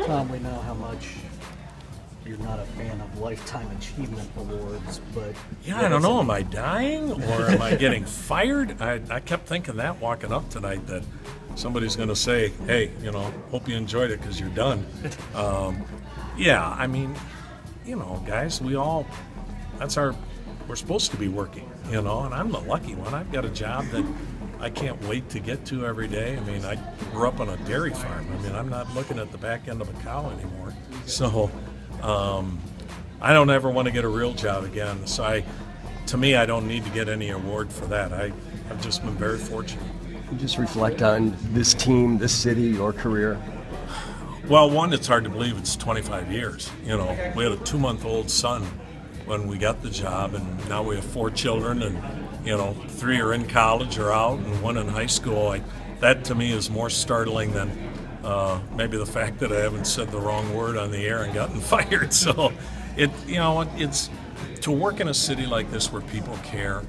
Tom, we know how much you're not a fan of Lifetime Achievement Awards, but... Yeah, I don't know. Am I dying or am I getting fired? I kept thinking that walking up tonight, that somebody's going to say, hey, hope you enjoyed it because you're done. Yeah, I mean, guys, we're supposed to be working, and I'm the lucky one. I've got a job that I can't wait to get to every day. I mean, I grew up on a dairy farm. I mean, I'm not looking at the back end of a cow anymore. So I don't ever want to get a real job again. So to me, I don't need to get any award for that. I've just been very fortunate. You just reflect on this team, this city, your career. Well, one, it's hard to believe it's 25 years. We had a 2-month-old son when we got the job, and now we have 4 children, and 3 are in college or out, and 1 in high school. That to me is more startling than maybe the fact that I haven't said the wrong word on the air and gotten fired. So, it's to work in a city like this where people care.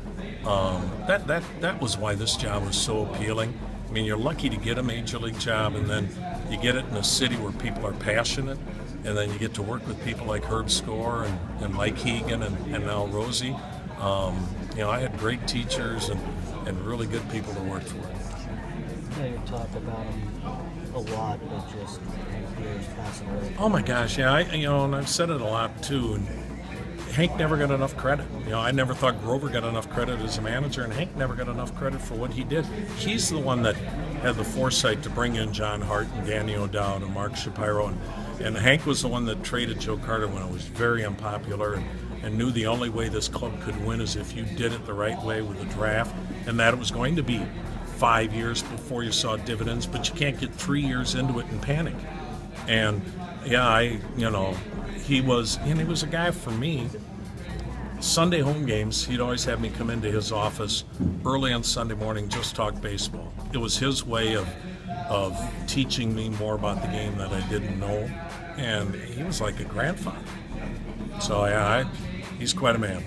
That was why this job was so appealing. I mean, you're lucky to get a major league job, and then you get it in a city where people are passionate, and then you get to work with people like Herb Score and Mike Hegan and now Rosie. I had great teachers and really good people to work for. You talk about them a lot, but just years passing away. Oh my gosh, yeah, and I've said it a lot too. And Hank never got enough credit. I never thought Grover got enough credit as a manager, and Hank never got enough credit for what he did. He's the one that had the foresight to bring in John Hart and Danny O'Dowd and Mark Shapiro, and Hank was the one that traded Joe Carter when it was very unpopular, and knew the only way this club could win is if you did it the right way with the draft, and that it was going to be 5 years before you saw dividends, but you can't get 3 years into it and panic. And yeah, he was a guy for me. Sunday home games, he'd always have me come into his office early on Sunday morning, just talk baseball. It was his way of teaching me more about the game that I didn't know, and he was like a grandfather. So yeah, he's quite a man.